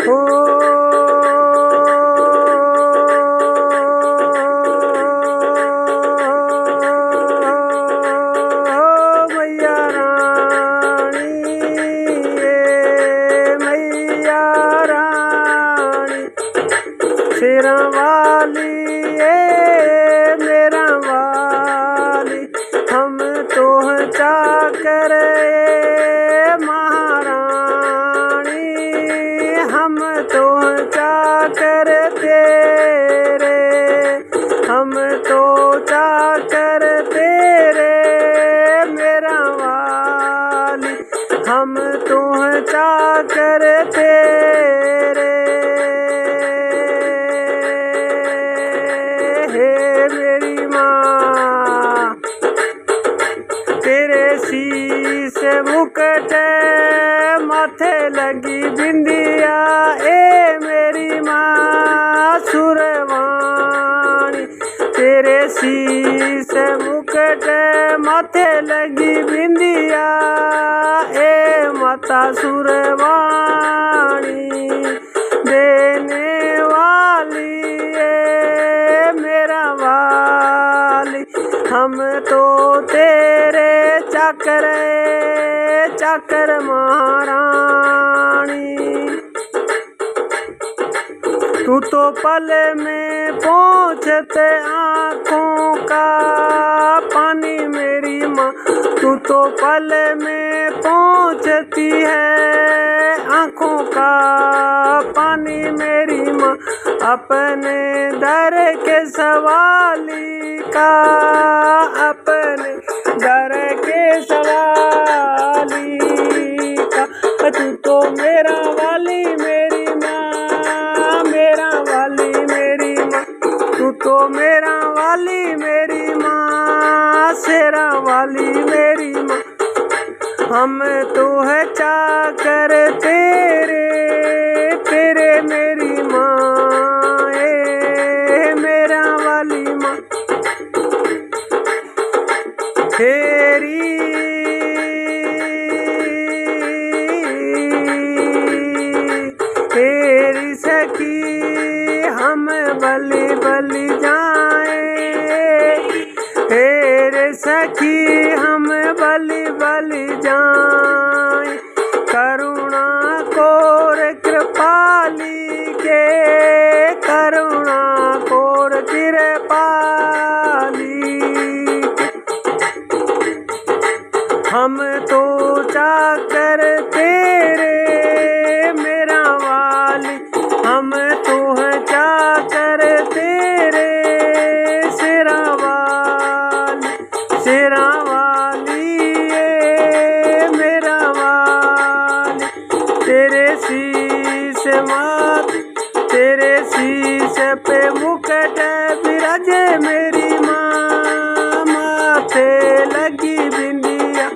ओ मैया रानी, मैया रानी, शेरा वाली मेरा वाली, हम तो चाकर महारानी, हम तो चाकर तेरे, हम तो चाकर तेरे मेरा वाली, हम तो चाकर तेरे। हे मेरी माँ, तेरे शीश मुकुट माथे लगी बिंदिया, ए मेरी माँ सुरवानी, तेरे शीश मुकुट माथे लगी बिंदिया, ए माता सुरवानी, देने वाली ए मेरा वाली, हम तो तेरे चाकर चाकर महारानी। तू तो पल में पहुँचते आँखों का पानी मेरी माँ, तू तो पल में पहुँचती है आँखों का पानी मेरी माँ, अपने दर के सवाली का, अपने दर के सवाली का, तू तो मेरा वाली मेरी माँ, मेरा वाली मेरी माँ, तू तो मेरा वाली मेरी माँ, शेरा वाली मेरी माँ, हम तो है चाकर तेरे तेरे मेरी माँ, ए मेरा वाली माँ, तेरी तेरी सखी हम बलि बलि जाए, तेरे सखी हम बलि बलि जाए, करुणा कोर कृपाली के, करुणा कोर कृपाली, हम तो चाकर तेरे मेरा वाली, हम तो है चाकर तेरे शेरा वाली, शेरा वाली ये मेरा वाली, तेरे शीश मात, तेरे शीश पे मुकुट विराजे मेरी माँ, माथे लगी बिंदिया,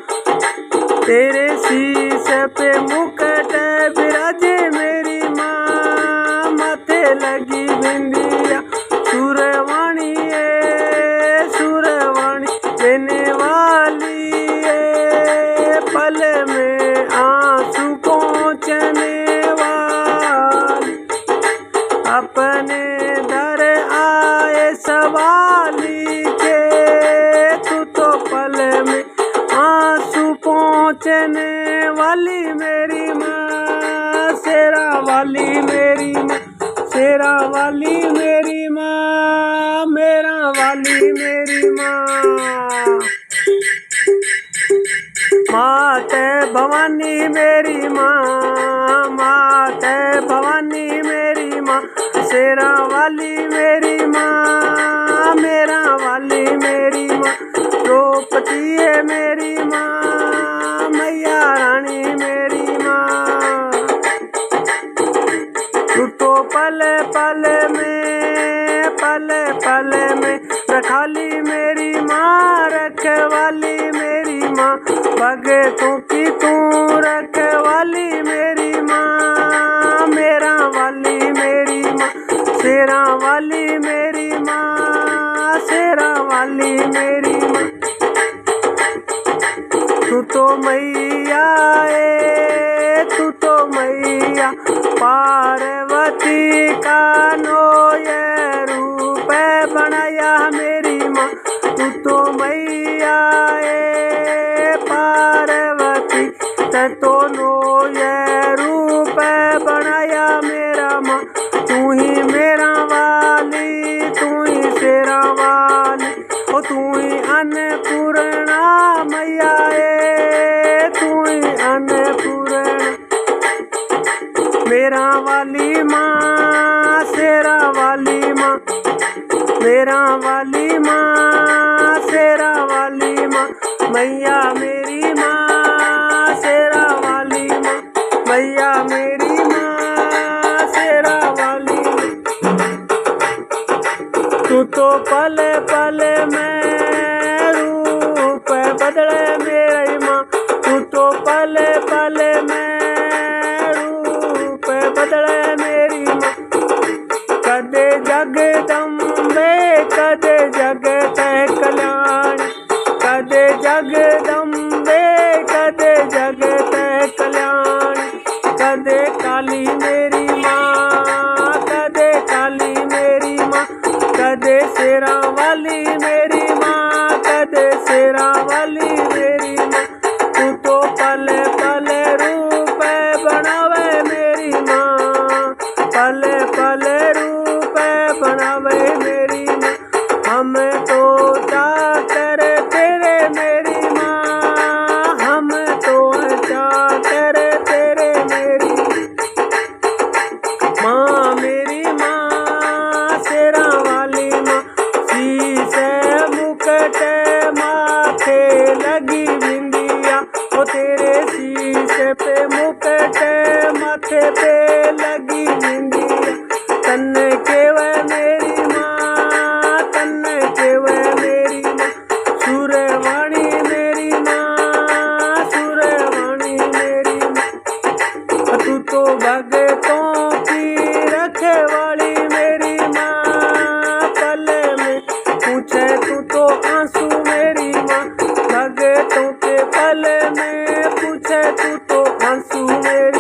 तेरे शीश पे मुकुट विराजे मेरी माँ, माथे लगी बिंदिया, सुरवाणी है सुरवाणी, देने वाली है पल में आंसू पहुँचने वाली, अपने दर आए सवाली के, तू तो पल में आंसू पहुँचने वाली मेरी माँ, शेरा वाली मेरी माँ, शेरा वाली मेरी माँ, मेरा वाली मेरी माँ, माते भवानी मेरी माँ, माते भवानी मेरी माँ, शेरा वाली मेरी माँ, मेरा वाली मेरी माँ, द्रौपदी है मेरी माँ, मैया रानी मेरी माँ, तू तो पल पल में रखाली मेरी माँ, रखवाली मेरी माँ, भगतों की तू रखवाली मेरी माँ, मेरा वाली मेरी माँ, शेरा वाली मेरी माँ, शेरा वाली मेरी माँ, तू तो मैया है, तू तो मैया पार तो ये रूप बनाया मेरा माँ, तू ही मेरा वाली, तू ही शेरा वाली, ओ तू ही अन्नपूर्णा मैया ए, तू ही अन्नपूर्णा मेरा वाली माँ, शेरा वाली माँ, मेरा वाली माँ, शेरा वाली माँ, मैया मेरी माँ, शेरा वाली माँ, मैया मेरी माँ, शेरा वाली माँ। तू तो पल पल में रूप बदले मेरी माँ, तू तो पल पल में रूप बदले मेरी माँ। कदे जगदम्बे कदे जगत कल्याण, कदे जगदम्बे कदे जगत कल्याण, कदे काली मेरी माँ, कदे काली मेरी माँ, कदे शेरा वाली मेरी माँ, कदे शेरा वाली मेरी माँ। तू तो पल पल रूप बनावे मेरी माँ, पल पल रूप बनावे मेरी माँ। हम तो चाकर तेरे मेरी माँ, हम तो चाकर तेरे मेरी माँ, मेरी माँ, शेरा वाली माँ। शीश मुकुट माथे लगी बिंदिया, ओ तेरे शीश पे मुकुट माथे पे लगी बिंदिया। तन के वह मेरी माँ, तन के वह मेरी माँ, सुरवाणी मेरी माँ, सुरवाणी मेरी माँ। तू तो भगतों की रखवाली मेरी माँ, पल में पूछे तू तो आंसू मेरी माँ, भगतों के पल में पूछे तू तो आंसू मेरी